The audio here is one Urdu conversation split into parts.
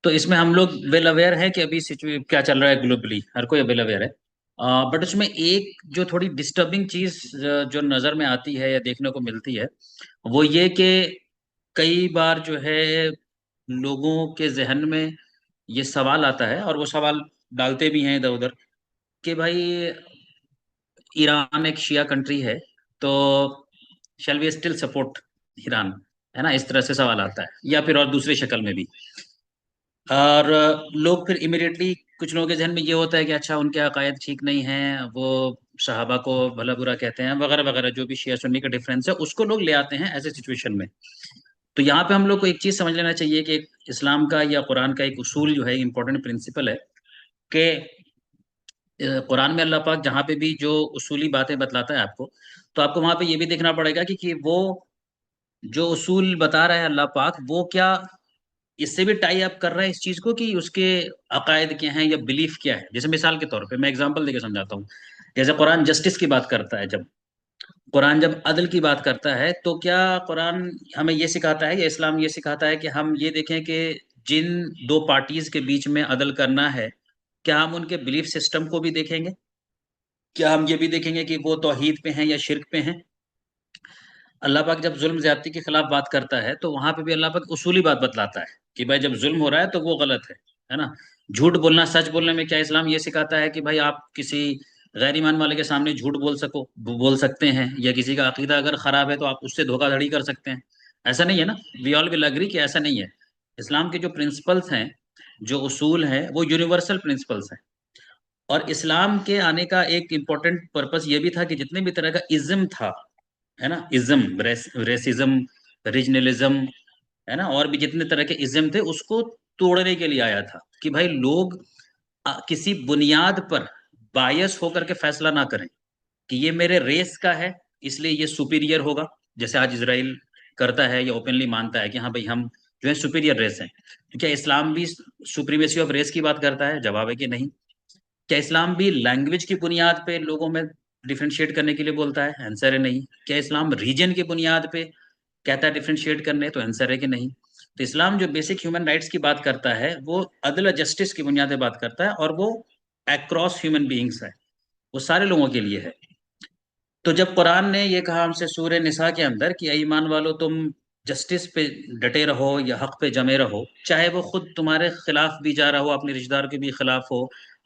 تو اس میں ہم لوگ ویل اویئر ہیں کہ ابھی کیا چل رہا ہے گلوبلی، ہر کوئی ویل اویئر ہے. بٹ اس میں ایک جو تھوڑی ڈسٹربنگ چیز جو نظر میں آتی ہے یا دیکھنے کو ملتی ہے، وہ یہ کہ کئی بار جو ہے لوگوں کے ذہن میں یہ سوال آتا ہے، اور وہ سوال ڈالتے بھی ہیں ادھر ادھر، کہ بھائی ایران ایک شیعہ کنٹری ہے، تو shall we still support Iran, ہے نا؟ اس طرح سے سوال آتا ہے، یا پھر اور دوسری شکل میں بھی. اور لوگ پھر امیڈیٹلی کچھ لوگوں کے ذہن میں یہ ہوتا ہے کہ اچھا ان کے عقائد ٹھیک نہیں ہیں، وہ صحابہ کو بھلا برا کہتے ہیں وغیرہ وغیرہ، جو بھی شیعہ سنی کا ڈفرینس ہے اس کو لوگ لے آتے ہیں ایسے سچویشن میں. تو یہاں پہ ہم لوگ کو ایک چیز سمجھ لینا چاہیے کہ ایک اسلام کا یا قرآن کا ایک اصول جو ہے، امپورٹنٹ پرنسپل ہے کہ قرآن میں اللہ پاک جہاں پہ بھی جو اصولی باتیں بتلاتا ہے آپ کو، تو آپ کو وہاں پہ یہ بھی دیکھنا پڑے گا کہ وہ جو اصول بتا رہا ہے اللہ پاک، وہ کیا اس سے بھی ٹائی اپ کر رہا ہے اس چیز کو، کہ اس کے عقائد کیا ہیں یا بلیف کیا ہے. جیسے مثال کے طور پہ میں ایگزامپل دے کے سمجھاتا ہوں. جیسے قرآن جسٹس کی بات کرتا ہے، جب قرآن جب عدل کی بات کرتا ہے، تو کیا قرآن ہمیں یہ سکھاتا ہے یا اسلام یہ سکھاتا ہے کہ ہم یہ دیکھیں کہ جن دو پارٹیز کے بیچ میں عدل کرنا ہے، کیا ہم ان کے بلیف سسٹم کو بھی دیکھیں گے؟ کیا ہم یہ بھی دیکھیں گے کہ وہ توحید پہ ہیں یا شرک پہ ہیں؟ اللہ پاک جب ظلم زیادتی کے خلاف بات کرتا ہے، تو وہاں پہ بھی اللہ پاک اصولی بات بتلاتا ہے کہ بھائی جب ظلم ہو رہا ہے تو وہ غلط ہے نا؟ جھوٹ بولنا، سچ بولنے میں کیا اسلام یہ سکھاتا ہے کہ بھائی آپ کسی غیر ایمان والے کے سامنے جھوٹ بول سکتے ہیں، یا کسی کا عقیدہ اگر خراب ہے تو آپ اس سے دھوکہ دھڑی کر سکتے ہیں؟ ایسا نہیں ہے نا. وی آل ول اگری کہ ایسا نہیں ہے. اسلام کے جو پرنسپلس ہیں، جو اصول ہیں، وہ یونیورسل پرنسپلس ہیں. اور اسلام کے آنے کا ایک امپورٹنٹ پرپس یہ بھی تھا کہ جتنے بھی طرح کا ازم تھا، ہے نا، ازم، ریسزم، ریجنلزم، ہے نا، اور بھی جتنے طرح کے ازم تھے، اس کو توڑنے کے لیے آیا تھا کہ بھائی لوگ کسی بنیاد پر بایس ہو کر کے فیصلہ نہ کریں کہ یہ میرے ریس کا ہے اس لیے یہ سپیریئر ہوگا، جیسے آج اسرائیل کرتا ہے یا اوپنلی مانتا ہے کہ ہاں بھائی ہم جو ہے سپیریئر ریس ہیں. تو کیا اسلام بھی سپریمیسی آف ریس کی بات کرتا ہے؟ جواب ہے کہ نہیں. کیا اسلام بھی لینگویج کی بنیاد پہ لوگوں میں ڈیفرینشیٹ کرنے کے لیے بولتا ہے؟ آنسر ہے نہیں. کیا اسلام ریجن کی بنیاد پہ کہتا ہے ڈیفرینشیٹ کرنے؟ تو آنسر ہے کہ نہیں. تو اسلام جو بیسک ہیومن رائٹس کی بات کرتا ہے، وہ عدل و جسٹس کی بنیاد پہ بات کرتا ہے، اور وہ اکراس ہیومن بینگس ہے، وہ سارے لوگوں کے لیے ہے. تو جب قرآن نے یہ کہا ہم سے سورہ نساء کے اندر کہ اے ایمان والو تم جسٹس پہ ڈٹے رہو یا حق پہ جمے رہو، چاہے وہ خود تمہارے خلاف بھی جا رہا ہو، اپنے رشتہ دار کے بھی خلاف ہو،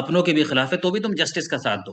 اپنوں کے بھی خلاف ہے، تو بھی تم جسٹس کا ساتھ دو.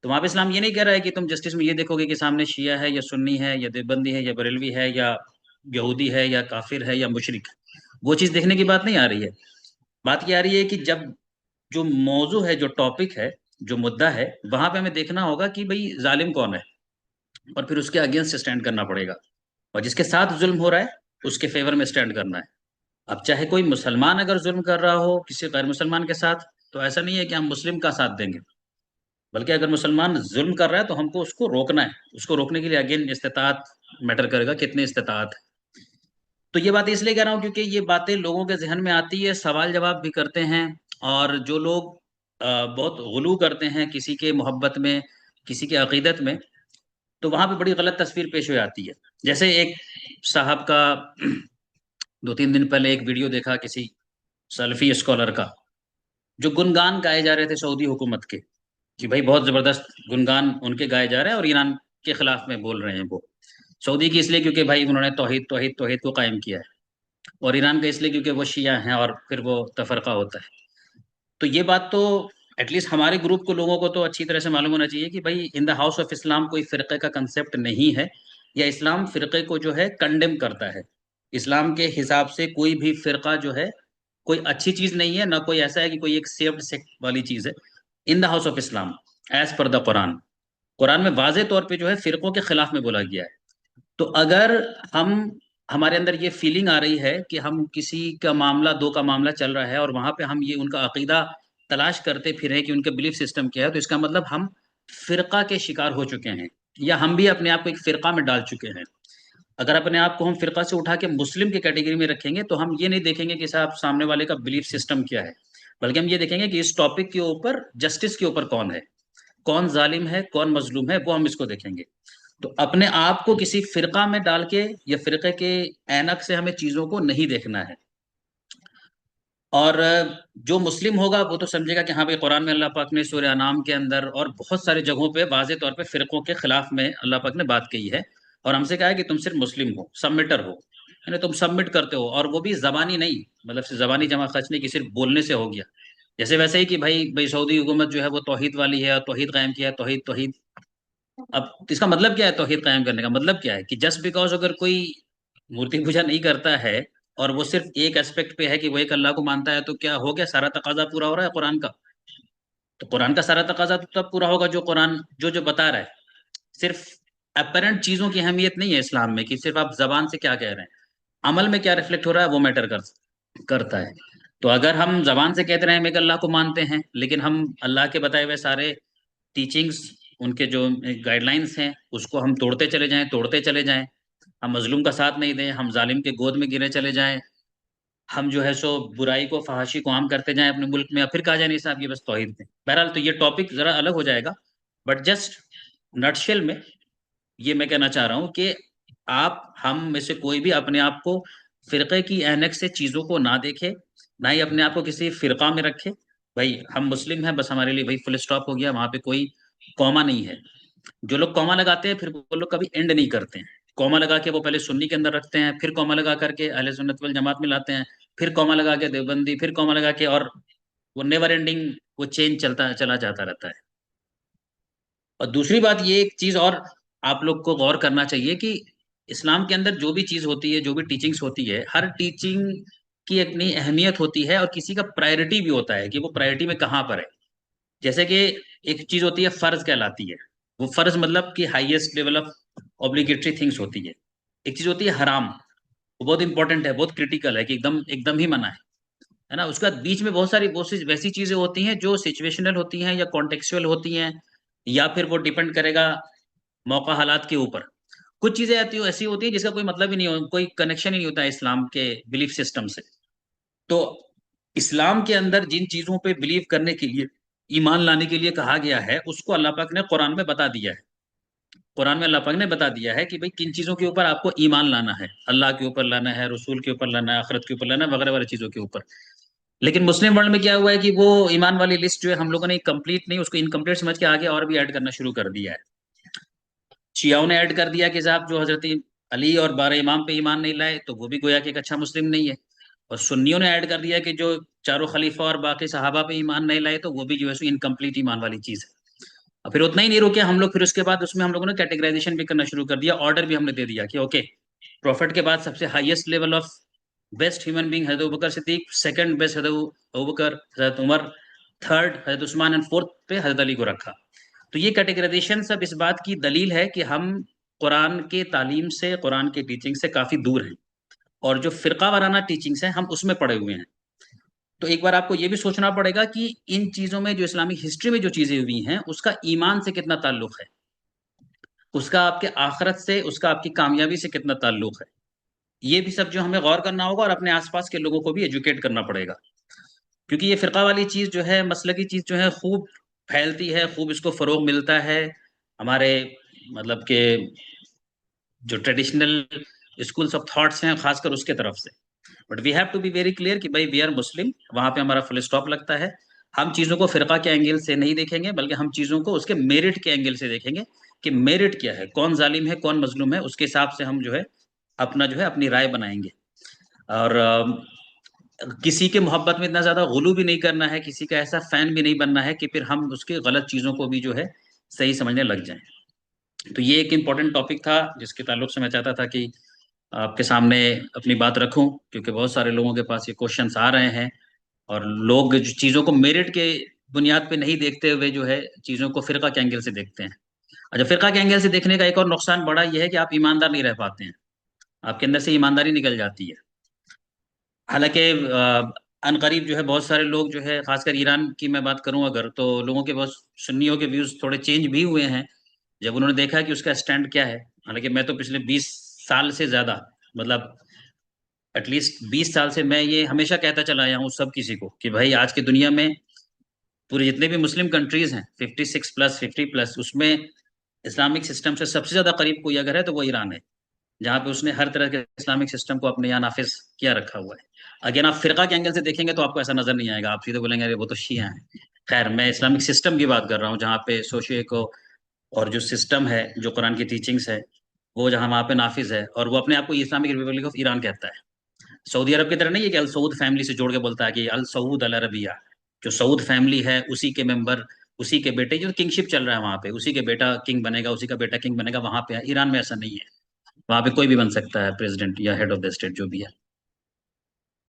تو وہاں پہ اسلام یہ نہیں کہہ رہا ہے کہ تم جسٹس میں یہ دیکھو گے کہ سامنے شیعہ ہے یا سنی ہے یا دیوبندی ہے یا بریلوی ہے یا یہودی ہے یا کافر ہے یا مشرک ہے. وہ چیز دیکھنے کی بات نہیں آ رہی ہے. بات یہ آ رہی ہے کہ جب جو موضوع ہے، جو ٹاپک ہے، جو مدعا ہے، وہاں پہ ہمیں دیکھنا ہوگا کہ بھئی ظالم کون ہے، اور پھر اس کے اگینسٹ اسٹینڈ کرنا پڑے گا، اور جس کے ساتھ ظلم ہو رہا ہے اس کے فیور میں اسٹینڈ کرنا ہے. اب چاہے کوئی مسلمان اگر ظلم کر رہا ہو کسی غیر مسلمان کے ساتھ، تو ایسا نہیں ہے کہ ہم مسلم کا ساتھ دیں گے، بلکہ اگر مسلمان ظلم کر رہا ہے تو ہم کو اس کو روکنا ہے. اس کو روکنے کے لیے اگین استطاعت میٹر کرے گا، کتنے استطاعت ہے. تو یہ باتیں اس لیے کہہ رہا ہوں کیونکہ یہ باتیں لوگوں کے ذہن میں آتی ہے، سوال جواب بھی کرتے ہیں، اور جو لوگ بہت غلو کرتے ہیں کسی کے محبت میں، کسی کے عقیدت میں، تو وہاں پہ بڑی غلط تصویر پیش ہو جاتی ہے. جیسے ایک صاحب کا 2-3 دن پہلے ایک ویڈیو دیکھا کسی سلفی اسکالر کا، جو گنگان گائے جا رہے تھے سعودی حکومت کے، کہ بھائی بہت زبردست گنگان ان کے گائے جا رہے ہیں اور ایران کے خلاف میں بول رہے ہیں. وہ سعودی کی اس لیے کیونکہ بھائی انہوں نے توحید توحید توحید کو قائم کیا ہے، اور ایران کا اس لیے کیونکہ وہ شیعہ ہیں اور پھر وہ تفرقہ ہوتا ہے. تو یہ بات تو ایٹ لیسٹ ہمارے گروپ کو، لوگوں کو تو اچھی طرح سے معلوم ہونا چاہیے کہ بھائی ان دا ہاؤس آف اسلام کوئی فرقے کا کنسیپٹ نہیں ہے، یا اسلام فرقے کو جو ہے کنڈیم کرتا ہے. اسلام کے حساب سے کوئی بھی فرقہ جو ہے کوئی اچھی چیز نہیں ہے، نہ کوئی ایسا ہے کہ کوئی ایک سیفڈ سیکٹ والی چیز ہے. In the house of Islam as per the Quran, قرآن میں واضح طور پہ جو ہے فرقوں کے خلاف میں بولا گیا ہے. تو اگر ہمارے اندر یہ فیلنگ آ رہی ہے کہ ہم کسی کا معاملہ، دو کا معاملہ چل رہا ہے اور وہاں پہ ہم یہ ان کا عقیدہ تلاش کرتے پھریں کہ ان کے بلیف سسٹم کیا ہے، تو اس کا مطلب ہم فرقہ کے شکار ہو چکے ہیں، یا ہم بھی اپنے آپ کو ایک فرقہ میں ڈال چکے ہیں. اگر اپنے آپ کو ہم فرقہ سے اٹھا کے مسلم کی کیٹیگری میں رکھیں گے تو ہم یہ نہیں دیکھیں گے کہ صاحب سامنے والے کا بلیف سسٹم کیا ہے، بلکہ ہم یہ دیکھیں گے کہ اس ٹاپک کے اوپر، جسٹس کے اوپر کون ہے، کون ظالم ہے، کون مظلوم ہے، وہ ہم اس کو دیکھیں گے. تو اپنے آپ کو کسی فرقہ میں ڈال کے یا فرقے کے اینک سے ہمیں چیزوں کو نہیں دیکھنا ہے. اور جو مسلم ہوگا وہ تو سمجھے گا کہ ہاں بھائی قرآن میں اللہ پاک نے سورہ انعام کے اندر اور بہت ساری جگہوں پہ واضح طور پہ فرقوں کے خلاف میں اللہ پاک نے بات کہی ہے، اور ہم سے کہا ہے کہ تم صرف مسلم ہو، سبمٹر ہو، یعنی تم سبمٹ کرتے ہو، اور وہ بھی زبانی نہیں، مطلب صرف زبانی جمع خرچ نہیں کہ صرف بولنے سے ہو گیا، جیسے ویسے ہی کہ بھائی سعودی حکومت جو ہے وہ توحید والی ہے اور توحید قائم کیا ہے، توحید توحید. اب اس کا مطلب کیا ہے؟ توحید قائم کرنے کا مطلب کیا ہے کہ جسٹ بیکاز اگر کوئی مورتی پوجا نہیں کرتا ہے اور وہ صرف ایک اسپیکٹ پہ ہے کہ وہ ایک اللہ کو مانتا ہے، تو کیا ہو گیا؟ سارا تقاضا پورا ہو رہا ہے قرآن کا؟ تو قرآن کا سارا تقاضا تو تب پورا ہوگا جو قرآن جو بتا رہا ہے. صرف اپیرنٹ چیزوں کی اہمیت نہیں ہے اسلام میں کہ صرف آپ زبان سے کیا کہہ رہے ہیں، عمل میں کیا ریفلیکٹ ہو رہا ہے وہ میٹر کرتا ہے. تو اگر ہم زبان سے کہتے رہے ہیں ہم ایک اللہ کو مانتے ہیں، لیکن ہم اللہ کے بتائے ہوئے سارے ٹیچنگز، ان کے جو گائیڈ لائنس ہیں اس کو ہم توڑتے چلے جائیں، ہم مظلوم کا ساتھ نہیں دیں، ہم ظالم کے گود میں گرے چلے جائیں، ہم جو ہے سو برائی کو فحاشی کو عام کرتے جائیں اپنے ملک میں، پھر کہا جائے نہیں صاحب یہ بس توحید میں. بہرحال تو یہ ٹاپک ذرا الگ ہو جائے گا، بٹ جسٹ نٹشل میں یہ میں کہنا چاہ رہا ہوں کہ ہم میں سے کوئی بھی اپنے آپ کو فرقے کی اینک سے چیزوں کو نہ دیکھے، نہ ہی اپنے آپ کو کسی فرقہ میں رکھے. بھائی ہم مسلم ہیں بس، ہمارے لیے بھائی فل اسٹاپ ہو گیا، وہاں پہ کوئی کوما نہیں ہے. جو لوگ کوما لگاتے ہیں پھر وہ لوگ کبھی اینڈ نہیں کرتے ہیں. کوما لگا کے وہ پہلے سنی کے اندر رکھتے ہیں، پھر کوما لگا کر کے اہل سنت والجماعت میں لاتے ہیں، پھر کوما لگا کے دیوبندی، پھر کوما لگا کے، اور وہ نیور اینڈنگ وہ چینج چلا جاتا رہتا ہے. اور دوسری بات یہ ایک چیز اور آپ لوگ کو غور کرنا چاہیے کہ اسلام کے اندر جو بھی چیز ہوتی ہے، جو بھی ٹیچنگز ہوتی ہے، ہر ٹیچنگ کی اپنی اہمیت ہوتی ہے اور کسی کا پرائرٹی بھی ہوتا ہے کہ وہ پرائرٹی میں کہاں پر ہے. جیسے کہ ایک چیز ہوتی ہے فرض کہلاتی ہے، وہ فرض مطلب کہ highest level of obligatory things ہوتی ہے. ایک چیز ہوتی ہے حرام، وہ بہت امپورٹنٹ ہے، بہت کریٹیکل ہے کہ ایک دم ہی منع ہے نا. اس کا بیچ میں بہت ساری ویسی چیزیں ہوتی ہیں جو سچویشنل ہوتی ہیں یا کانٹیکسچوئل ہوتی ہیں، یا پھر وہ ڈیپینڈ کرے گا موقع حالات کے اوپر. کچھ چیزیں ایسی ہوتی ہیں جس کا کوئی مطلب ہی نہیں ہو، کوئی کنیکشن ہی نہیں ہوتا ہے اسلام کے بلیف سسٹم سے. تو اسلام کے اندر جن چیزوں پہ بلیو کرنے کے لیے، ایمان لانے کے لیے کہا گیا ہے، اس کو اللہ پاک نے قرآن میں بتا دیا ہے. قرآن میں اللہ پاک نے بتا دیا ہے کہ بھئی کن چیزوں کے اوپر آپ کو ایمان لانا ہے، اللہ کے اوپر لانا ہے، رسول کے اوپر لانا ہے، آخرت کے اوپر لانا ہے، وغیرہ وغیرہ چیزوں کے اوپر. لیکن مسلم ورلڈ میں کیا ہوا ہے کہ وہ ایمان والی لسٹ جو ہے ہم لوگوں نے کمپلیٹ نہیں، اس کو انکمپلیٹ سمجھ کے آگے اور بھی ایڈ کرنا شروع کر دیا ہے. شیعوں نے ایڈ کر دیا کہ صاحب جو حضرت علی اور 12 امام پہ ایمان نہیں لائے تو وہ بھی گویا کہ ایک اچھا مسلم نہیں ہے. اور سنیوں نے ایڈ کر دیا کہ جو چاروں خلیفہ اور باقی صحابہ پہ ایمان نہیں لائے تو وہ بھی جو ہے انکمپلیٹ ایمان والی چیز ہے. اور پھر اتنا ہی نہیں روکے ہم لوگ، پھر اس کے بعد اس میں ہم لوگوں نے کیٹیگرائزیشن بھی کرنا شروع کر دیا، آرڈر بھی ہم نے دے دیا کہ اوکے، پروفٹ کے بعد سب سے highest level of best human being حضرت ابوبکر صدیق، سیکنڈ بیسٹ حضرت ابوبکر، حضرت عمر، تھرڈ حضرت عثمان، اینڈ فورتھ پہ حضرت علی کو رکھا. تو یہ کیٹیگرائزیشن سب اس بات کی دلیل ہے کہ ہم قرآن کے تعلیم سے، قرآن کے ٹیچنگ سے کافی دور ہیں، اور جو فرقہ وارانہ ٹیچنگس ہیں ہم اس میں پڑے ہوئے ہیں. تو ایک بار آپ کو یہ بھی سوچنا پڑے گا کہ ان چیزوں میں، جو اسلامک ہسٹری میں جو چیزیں ہوئی ہیں، اس کا ایمان سے کتنا تعلق ہے، اس کا آپ کے آخرت سے، اس کا آپ کی کامیابی سے کتنا تعلق ہے. یہ بھی سب جو ہمیں غور کرنا ہوگا، اور اپنے آس پاس کے لوگوں کو بھی ایجوکیٹ کرنا پڑے گا. کیونکہ یہ فرقہ والی چیز جو ہے، مسلکی چیز جو ہے، خوب پھیلتی ہے، خوب اس کو فروغ ملتا ہے ہمارے مطلب کہ جو ٹریڈیشنل اسکولس آف تھاٹس ہیں، خاص کر اس کے طرف سے. But we have to be very clear کہ بھائی وی آر مسلم، وہاں پہ ہمارا فل اسٹاپ لگتا ہے. ہم چیزوں کو فرقہ کے اینگل سے نہیں دیکھیں گے، بلکہ ہم چیزوں کو اس کے میرٹ کے اینگل سے دیکھیں گے کہ میرٹ کیا ہے، کون ظالم ہے، کون مظلوم ہے، اس کے حساب سے ہم جو ہے اپنی رائے بنائیں گے. اور کسی کے محبت میں اتنا زیادہ غلو بھی نہیں کرنا ہے، کسی کا ایسا فین بھی نہیں بننا ہے کہ پھر ہم اس کے غلط چیزوں کو بھی جو ہے صحیح سمجھنے لگ جائیں. تو یہ ایک امپورٹنٹ ٹاپک تھا جس کے تعلق سے میں چاہتا تھا کہ آپ کے سامنے اپنی بات رکھوں، کیونکہ بہت سارے لوگوں کے پاس یہ کوشچنس آ رہے ہیں، اور لوگ جو چیزوں کو میرٹ کے بنیاد پہ نہیں دیکھتے ہوئے جو ہے چیزوں کو فرقہ کے اینگل سے دیکھتے ہیں. اچھا، فرقہ کے اینگل سے دیکھنے کا ایک اور نقصان بڑا یہ ہے کہ آپ ایماندار نہیں رہ پاتے ہیں، آپ کے اندر سے ایمانداری نکل جاتی ہے. حالانکہ ان قریب جو ہے بہت سارے لوگ جو ہے، خاص کر ایران کی میں بات کروں اگر، تو لوگوں کے بہت سنیوں کے ویوز تھوڑے چینج بھی ہوئے ہیں جب انہوں نے دیکھا کہ اس کا اسٹینڈ کیا ہے. حالانکہ میں تو پچھلے 20 سال سے زیادہ، مطلب ایٹ لیسٹ 20 سال سے میں یہ ہمیشہ کہتا چلا آیا ہوں سب کسی کو کہ بھائی آج کی دنیا میں پورے جتنے بھی مسلم کنٹریز ہیں، 56 پلس 50 پلس، اس میں اسلامک سسٹم سے سب سے زیادہ قریب کوئی اگر ہے تو وہ ایران ہے. جہاں پہ اس نے ہر طرح کے اسلامک سسٹم کو اپنے یہاں نافذ کیا رکھا ہوا ہے. اگر آپ فرقہ کے اینگل سے دیکھیں گے تو آپ کو ایسا نظر نہیں آئے گا، آپ سیدھے بولیں گے ارے وہ تو شیعہ ہیں. خیر میں اسلامک سسٹم کی بات کر رہا ہوں، جہاں پہ سوشیو ایکو اور جو سسٹم ہے، جو قرآن کی ٹیچنگس ہے، وہ جہاں وہاں پہ نافذ ہے، اور وہ اپنے آپ کو اسلامک ریپبلک آف ایران کہتا ہے. سعودی عرب کی طرح نہیں ہے کہ السعود فیملی سے جوڑ کے بولتا ہے کہ السعود العربیہ، جو سعود فیملی ہے اسی کے ممبر، اسی کے بیٹے، جو کنگ شپ چل رہا ہے وہاں پہ، اسی کے بیٹا کنگ بنے گا، اسی کا بیٹا کنگ بنے گا، وہاں پہ ہے. ایران میں ایسا نہیں ہے، وہاں پہ کوئی بھی بن سکتا ہے پریزیڈنٹ یا ہیڈ آف دا اسٹیٹ جو بھی ہے.